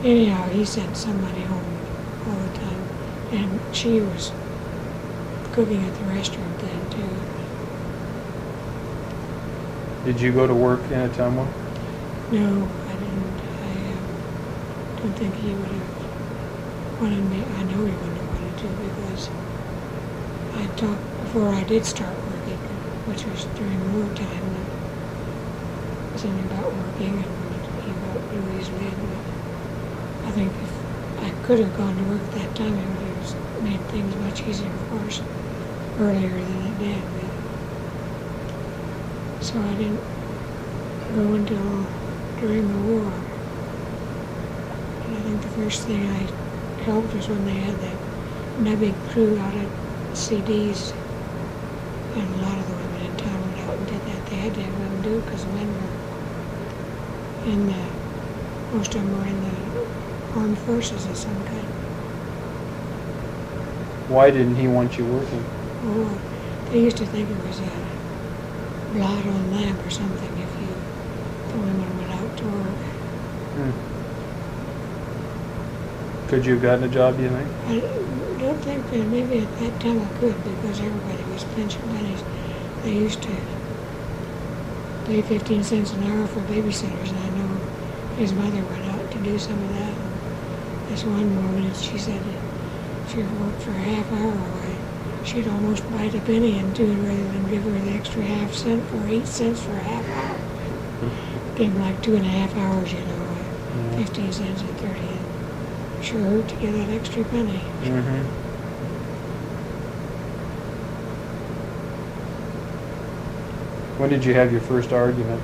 Anyhow, he sent somebody home all the time, and she was cooking at the restaurant then too. Did you go to work in Ottumwa? No, I didn't. I don't think he would have wanted me. I know he wouldn't have wanted to because I talked before I did start working, which was during wartime. Something about working and he wrote Louise Lynn. I think if I could have gone to work at that time, it would have made things much easier, of course, earlier than it did. So I didn't go until during the war. And I think the first thing I helped was when they had that big crew out at CDs. And a lot of the women in town went out and did that. They had to have women do it because the men were in the, most of them were in the armed forces of some kind. Why didn't he want you working? Oh, they used to think it was a blot on them or something if the women went out to work. Could you have gotten a job, do you think? I don't think that maybe at that time I could because everybody was pinching pennies. They used to pay 15 cents an hour for babysitters, and I know his mother went out to do some of that. And this one woman, she said that she worked for a half hour away. She'd almost bite a penny and do it rather than give her the extra half cent for 8 cents for a half hour. Gave them like 2.5 hours, 15 cents and 30. It sure hurt to get that extra penny. When did you have your first argument?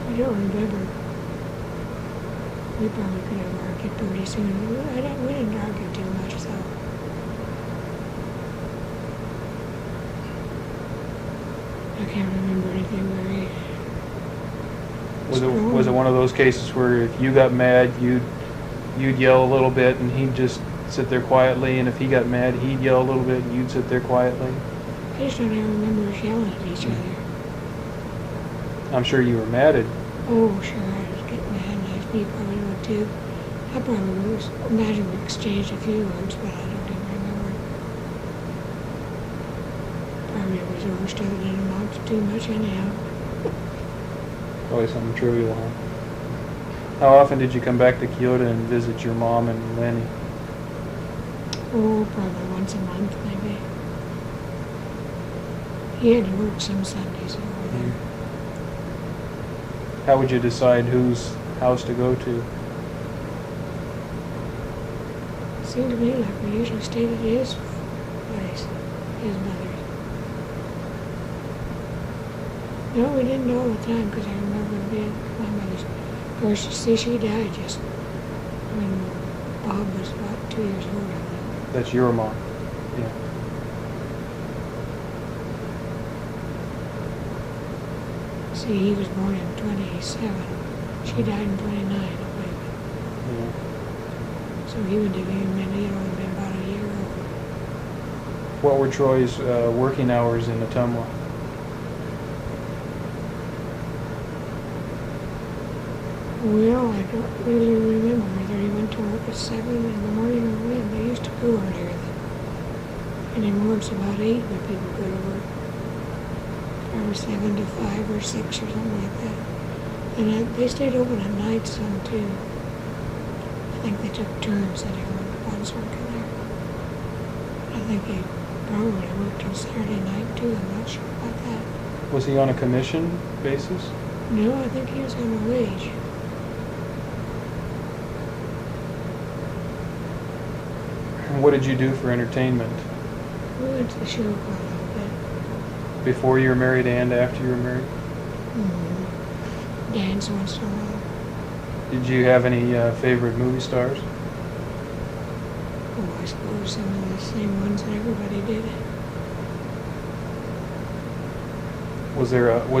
I don't remember. We probably could have argued pretty soon. We didn't argue too much, though. I can't remember anything very strong. Was it one of those cases where if you got mad, you'd yell a little bit and he'd just sit there quietly, and if he got mad, he'd yell a little bit and you'd sit there quietly? I just don't ever remember us yelling at each other. I'm sure you were mad at. Oh, sure, I was getting mad, and you probably would too. I probably was imagine we exchanged a few words, but I don't even remember. Probably it was over stuff that didn't amount to too much anyhow. Probably something trivial, huh? How often did you come back to Kyoto and visit your mom and Lenny? Oh, probably once a month, maybe. He had to work some Sundays over there. How would you decide whose house to go to? It seemed to me like we usually stayed at his place, his mother's. No, we didn't all the time because I remember being my mother's. Of course, you see, she died just when Bob was about 2 years older. That's your mom. Yeah. See, he was born in 27. She died in 29, I believe. Yeah. So he would have he'd only been about a year old. What were Troy's working hours in Ottumwa? Well, I don't really remember whether he went to work at 7 in the morning or when. They used to go earlier then. And then once about 8 when people go to work. Or 7 to 5 or 6 or something like that. And they stayed open at night some too. I think they took turns that everyone's working there. I think he probably worked on Saturday night too. I'm not sure about that. Was he on a commission basis? No, I think he was on a wage. And what did you do for entertainment? We went to the show quite a little bit. Before you were married and after you were married? Dance once in a while. Did you have any favorite movie stars? Oh, I suppose some of the same ones that everybody did. Was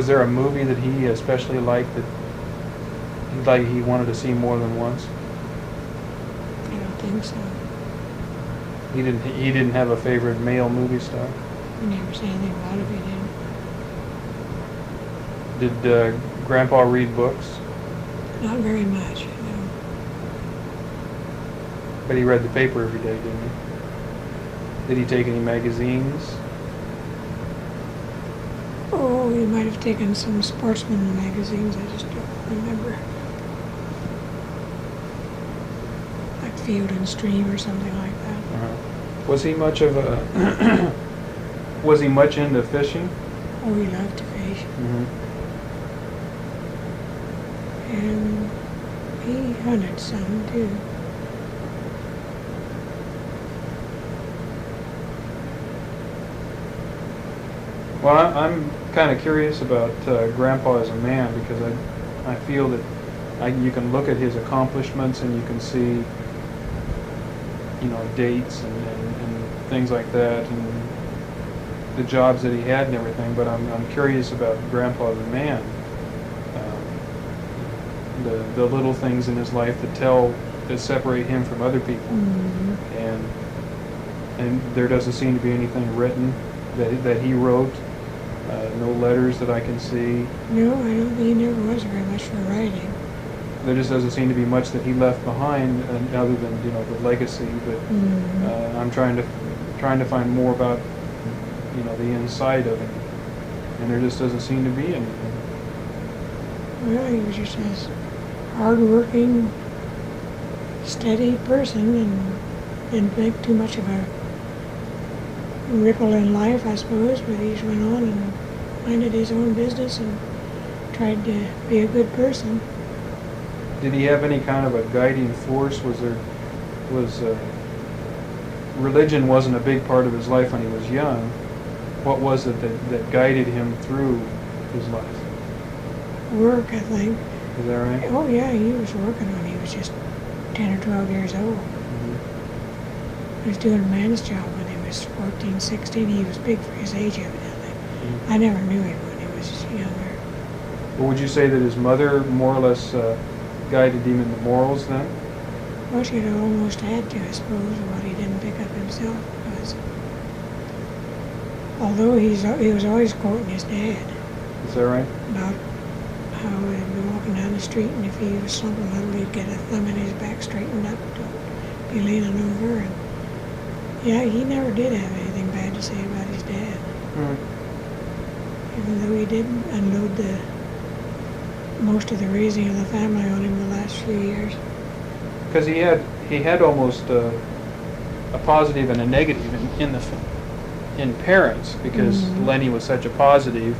there a movie that he especially liked that he wanted to see more than once? I don't think so. He didn't have a favorite male movie star? We never said anything about it, we didn't. Did Grandpa read books? Not very much, no. But he read the paper every day, didn't he? Did he take any magazines? Oh, he might have taken some sportsman magazines, I just don't remember. Like Field and Stream or something like that. Uh-huh. Was he much of a... Was he much into fishing? Oh, he loved to fish. Mm-hmm. And he hunted some, too. Well, I'm kind of curious about Grandpa as a man because I feel that you can look at his accomplishments and you can see, dates and things like that and the jobs that he had and everything. But I'm curious about Grandpa as a man. The little things in his life that separate him from other people, Mm-hmm. and there doesn't seem to be anything written that he wrote. No letters that I can see. No, I don't think he never was very much for writing. There just doesn't seem to be much that he left behind, other than the legacy. But Mm-hmm. I'm trying to find more about the inside of him, and there just doesn't seem to be anything. Well, he was just a hard-working, steady person and didn't make too much of a ripple in life, I suppose, but he just went on and minded his own business and tried to be a good person. Did he have any kind of a guiding force? Religion wasn't a big part of his life when he was young. What was it that guided him through his life? Work, I think. Is that right? Oh, yeah, he was working when he was just 10 or 12 years old. Mm-hmm. He was doing a man's job when he was 14, 16. He was big for his age, evidently. Mm-hmm. I never knew him when he was younger. Well, would you say that his mother more or less guided him in the morals then? Well, she'd almost had to, I suppose, what he didn't pick up himself. Because although he was always quoting his dad Is that right? about how he'd be walking down the street, and if he was slumping a little, he'd get a thumb in his back straightened up, don't be leaning over. And yeah, he never did have anything bad to say about his dad, Mm-hmm. even though he did unload most of the raising of the family on him the last few years. Because he had almost a positive and a negative in parents, because Mhm. Lenny was such a positive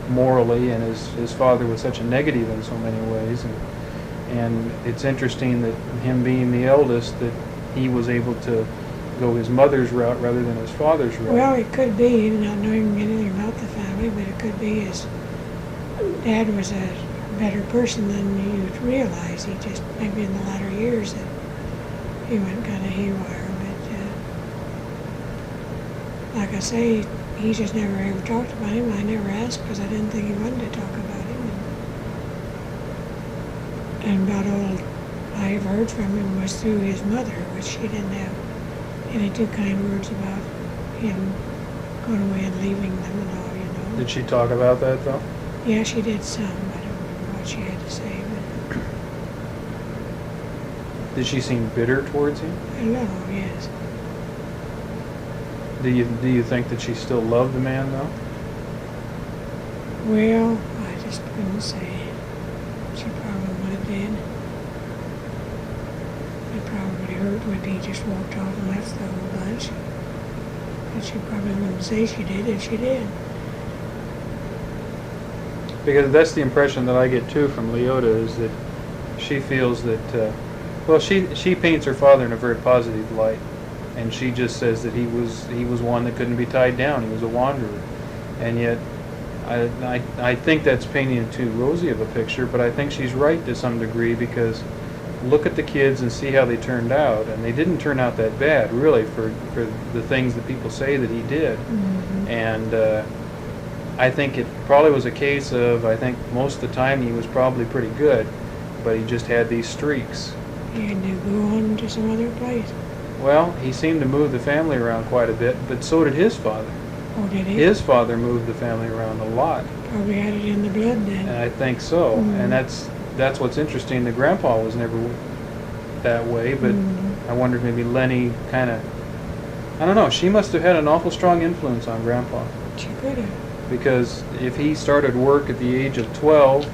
morally, and his father was such a negative in so many ways. And it's interesting that him being the eldest, that he was able to go his mother's route rather than his father's route. Well, it could be, not knowing anything about the family, but it could be his dad was a better person than you'd realize. He just, maybe in the latter years, that he went kind of haywire. But like I say, he just never ever talked about him. I never asked because I didn't think he wanted to talk about him. And about all I ever heard from him was through his mother, which she didn't have any too kind words about him going away and leaving them and all. Did she talk about that though? Yeah, she did some. I don't remember what she had to say, but Did she seem bitter towards him? a little, yes. Do you think that she still loved the man though? Well, I just couldn't say. She probably did. It probably hurt when he just walked off and left the whole bunch. But she probably wouldn't say she did if she did. Because that's the impression that I get too from Leota, is that she feels that, she paints her father in a very positive light, and she just says that he was one that couldn't be tied down. He was a wanderer, and yet I think that's painting too rosy of a picture. But I think she's right to some degree, because look at the kids and see how they turned out, and they didn't turn out that bad really for the things that people say that he did. Mm-hmm. And I think it probably was a case of, I think most of the time he was probably pretty good, but he just had these streaks. He had to go on to some other place. Well, he seemed to move the family around quite a bit, but so did his father. Oh, did he? His father moved the family around a lot, Probably had it in the blood and then. I think so. Mhm. And that's what's interesting. The grandpa was never that way, but Mhm. I wondered maybe Lenny kind of, I don't know, she must have had an awful strong influence on Grandpa, She could have. because if he started work at the age of 12,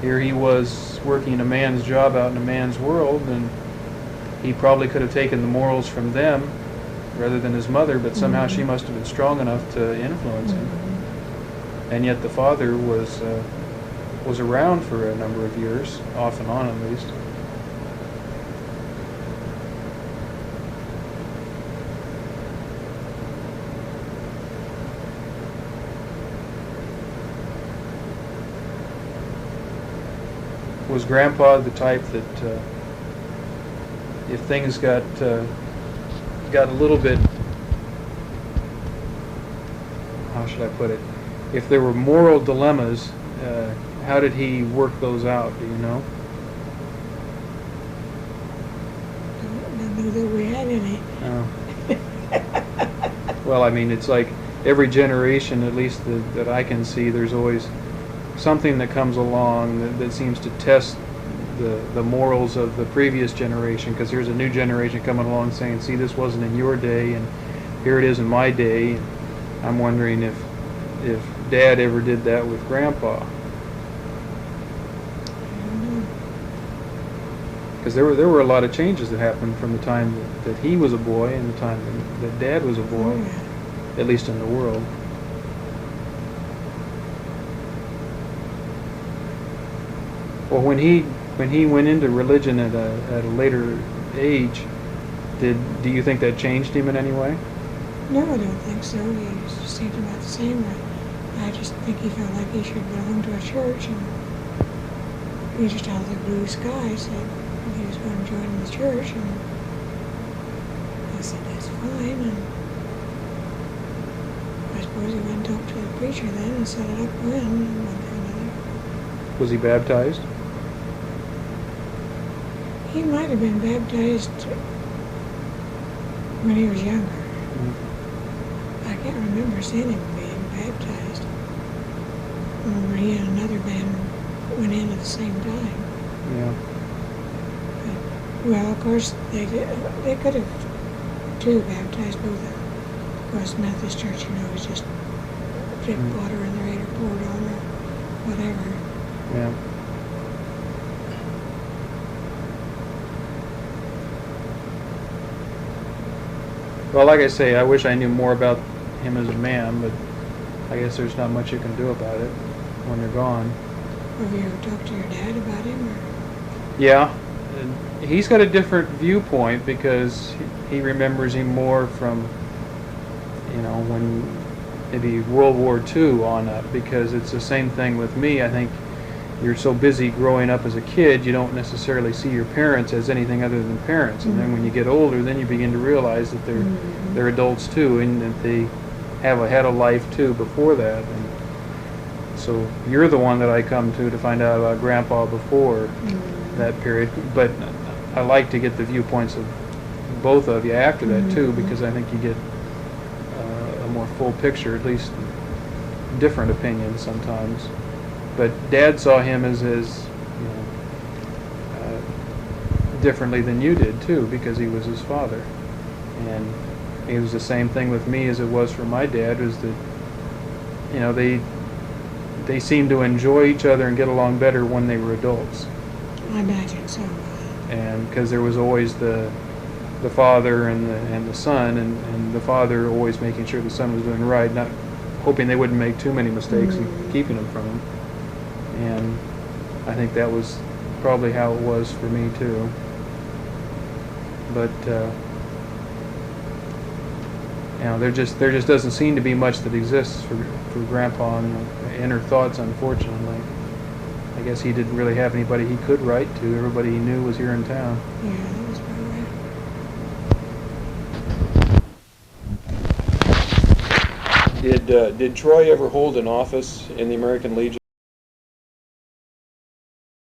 here he was working a man's job out in a man's world, and he probably could have taken the morals from them rather than his mother, but somehow she must have been strong enough to influence him. Mhm. And yet the father was around for a number of years, off and on at least. Was Grandpa the type that if things got a little bit, how should I put it? If there were moral dilemmas, how did he work those out? Do you know? Didn't know that we had any. Well, I mean, it's like every generation, at least that I can see, there's always something that comes along that seems to test the morals of the previous generation, because here's a new generation coming along saying, see, this wasn't in your day, and here it is in my day. I'm wondering if Dad ever did that with Grandpa. I don't know. Because there were a lot of changes that happened from the time that he was a boy and the time that Dad was a boy, Oh, yeah. at least in the world. Well, when he went into religion at a later age, do you think that changed him in any way? No, I don't think so. He just seemed about the same. I just think he felt like he should belong to a church, and he just out of the blue sky said he was going to join the church, and I said that's fine. And I suppose he went and talked to the preacher then and set it up when, and one thing or another. Was he baptized? He might have been baptized when he was younger. I can't remember seeing him being baptized. I remember he and another man went in at the same time. Yeah. But, well, of course, they could have, too, baptized both of them. Of course, Methodist Church, is just drip water in the rate or poured on or whatever. Yeah. Well, like I say, I wish I knew more about him as a man, but I guess there's not much you can do about it when they're gone. Have you ever talked to your dad about him? Or? Yeah, and he's got a different viewpoint because he remembers him more from, when maybe World War II on up, because it's the same thing with me. I think you're so busy growing up as a kid, you don't necessarily see your parents as anything other than parents. And then when you get older, then you begin to realize that they're adults too, and that they have had a life too before that. And so you're the one that I come to find out about Grandpa before that period. But I like to get the viewpoints of both of you after that too, because I think you get a more full picture, at least different opinions sometimes. But Dad saw him as differently than you did too, because he was his father, and it was the same thing with me as it was for my dad. Was that they seemed to enjoy each other and get along better when they were adults, I imagine so. and because there was always the father and the son, and the father always making sure the son was doing right, not hoping they wouldn't make too many mistakes and keeping him from him. And I think that was probably how it was for me too. But there just doesn't seem to be much that exists for Grandpa and inner thoughts. Unfortunately, I guess he didn't really have anybody he could write to. Everybody he knew was here in town. Yeah, that was probably right. Did Troy ever hold an office in the American Legion?